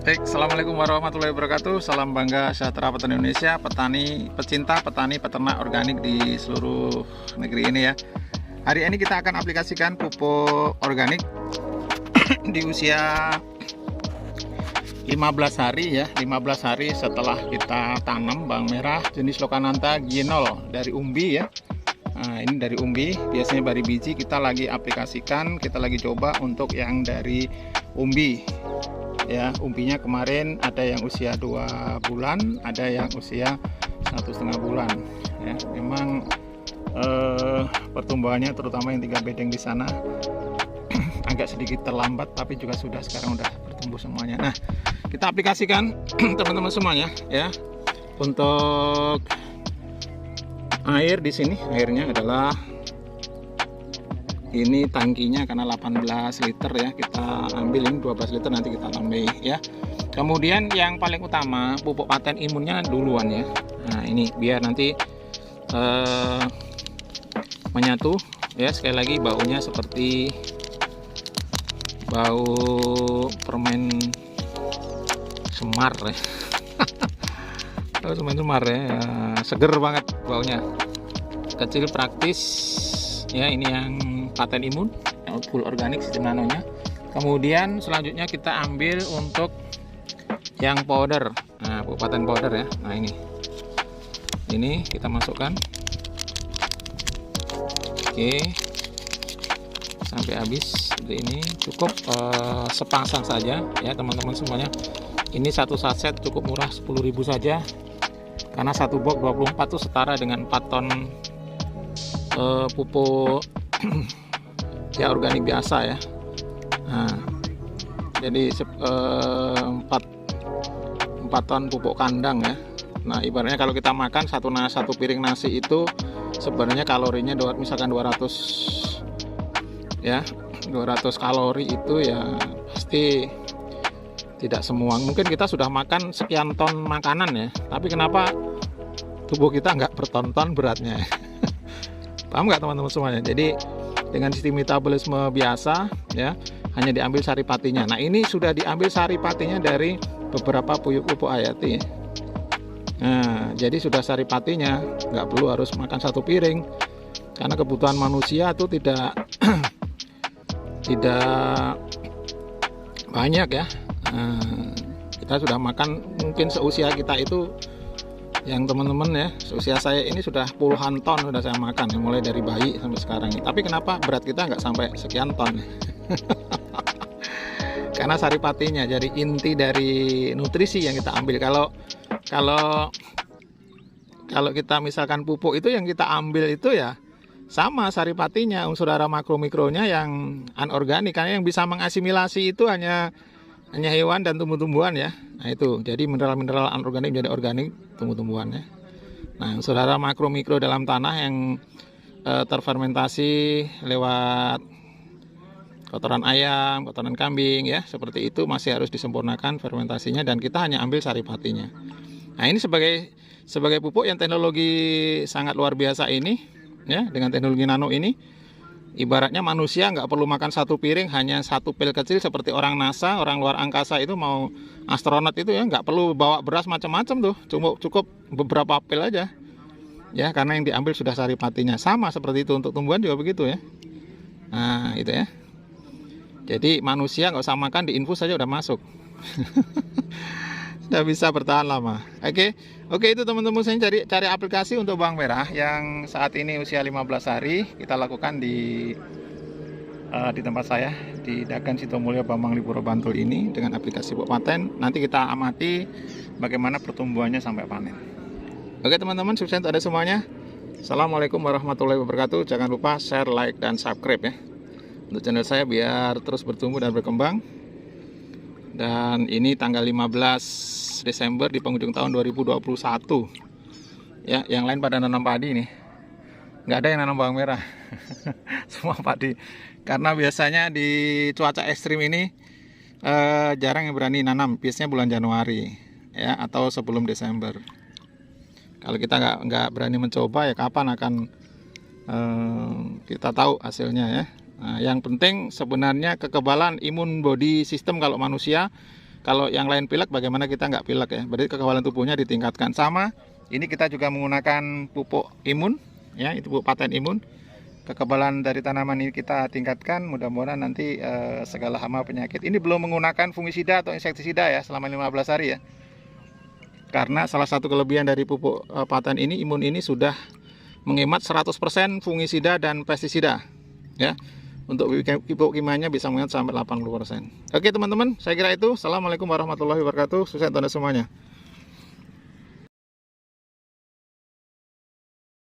Baik, assalamualaikum warahmatullahi wabarakatuh. Salam bangga sejahtera petani Indonesia, petani pecinta, petani peternak organik di seluruh negeri ini ya. Hari ini kita akan aplikasikan pupuk organik di usia 15 hari ya, 15 hari setelah kita tanam bawang merah jenis Lokanantha G0 dari umbi ya. Nah, ini dari umbi, biasanya dari biji kita lagi aplikasikan, kita lagi coba untuk yang dari umbi. Ya, umbinya kemarin ada yang usia 2 bulan, ada yang usia 1,5 bulan. Ya, memang pertumbuhannya terutama yang 3 bedeng di sana agak sedikit terlambat, tapi juga sekarang udah bertumbuh semuanya. Nah, kita aplikasikan teman-teman semuanya ya. Untuk air di sini, airnya adalah ini tangkinya karena 18 liter ya, kita ambil ini 12 liter, nanti kita tambah ya. Kemudian yang paling utama pupuk paten imunnya duluan ya. Nah ini biar nanti menyatu ya. Sekali lagi baunya seperti bau permen semar ya. Permen semar ya, seger banget baunya, kecil, praktis ya. Ini yang paten imun, full organik sistem nanonya. Kemudian selanjutnya kita ambil untuk yang powder, nah paten powder ya. Nah ini kita masukkan, oke, sampai habis seperti ini. Cukup sepasang saja ya teman-teman semuanya. Ini satu saset cukup murah, 10.000 saja, karena satu box 24 itu setara dengan 4 ton pupuk ya organik biasa ya. Nah, jadi 4 ton pupuk kandang ya. Nah ibaratnya kalau kita makan satu piring nasi itu sebenarnya kalorinya misalkan 200 ya, 200 kalori itu ya pasti tidak semua. Mungkin kita sudah makan sekian ton makanan ya, tapi kenapa tubuh kita nggak berton-ton beratnya? Paham nggak teman-teman semuanya? Jadi dengan sistem metabolisme biasa ya, hanya diambil saripatinya. Nah ini sudah diambil saripatinya dari beberapa pupuk hayati. Nah jadi sudah saripatinya, nggak perlu harus makan satu piring, karena kebutuhan manusia itu tidak tidak banyak ya. Nah, kita sudah makan, mungkin seusia kita itu, yang teman-teman ya, seusia saya ini sudah puluhan ton sudah saya makan ya, mulai dari bayi sampai sekarang. Tapi kenapa berat kita nggak sampai sekian ton? Karena saripatinya, jadi inti dari nutrisi yang kita ambil. Kalau kita misalkan pupuk itu yang kita ambil itu ya sama saripatinya, unsur hara makro mikronya yang anorganik, karena yang bisa mengasimilasi itu hanya hewan dan tumbuh-tumbuhan ya. Nah itu, jadi mineral-mineral anorganik menjadi organik, tumbuh-tumbuhan ya. Nah unsur hara makro mikro dalam tanah yang terfermentasi lewat kotoran ayam, kotoran kambing ya, seperti itu masih harus disempurnakan fermentasinya, dan kita hanya ambil saripatinya. Nah ini sebagai pupuk yang teknologi sangat luar biasa ini ya, dengan teknologi nano ini. Ibaratnya manusia nggak perlu makan satu piring, hanya satu pil kecil seperti orang NASA, orang luar angkasa itu, mau astronot itu ya, nggak perlu bawa beras macam-macam tuh, cukup beberapa pil aja ya, karena yang diambil sudah saripatinya. Sama seperti itu untuk tumbuhan juga begitu ya. Nah itu ya, jadi manusia nggak usah makan, diinfus saja udah masuk. Sudah bisa bertahan lama. Oke, itu teman-teman, saya cari aplikasi untuk bawang merah yang saat ini usia 15 hari. Kita lakukan di tempat saya di Dagan Sitomulyo, Bambang Lipuro, Bantul ini dengan aplikasi pupuk paten. Nanti kita amati bagaimana pertumbuhannya sampai panen. Oke teman-teman, sukses untuk ada semuanya. Assalamualaikum warahmatullahi wabarakatuh. Jangan lupa share, like, dan subscribe ya, untuk channel saya biar terus bertumbuh dan berkembang. Dan ini tanggal 15 Desember di penghujung tahun 2021 ya. Yang lain pada nanam padi nih, nggak ada yang nanam bawang merah. Semua padi, karena biasanya di cuaca ekstrim ini jarang yang berani nanam. Biasanya bulan Januari ya, atau sebelum Desember. Kalau kita nggak berani mencoba ya kapan akan kita tahu hasilnya ya. Nah, yang penting sebenarnya kekebalan imun body system kalau manusia Kalau yang lain pilek, bagaimana kita nggak pilek ya? Berarti kekebalan tubuhnya ditingkatkan. Sama, ini kita juga menggunakan pupuk imun, ya, itu pupuk paten imun. Kekebalan dari tanaman ini kita tingkatkan. Mudah-mudahan nanti segala hama penyakit. Ini belum menggunakan fungisida atau insektisida ya selama 15 hari ya. Karena salah satu kelebihan dari pupuk paten ini, imun ini sudah menghemat 100% fungisida dan pestisida, ya. Untuk pupuk kimianya bisa menghemat sampai 80%. Oke teman-teman, saya kira itu. Assalamualaikum warahmatullahi wabarakatuh. Sukses untuk Anda semuanya.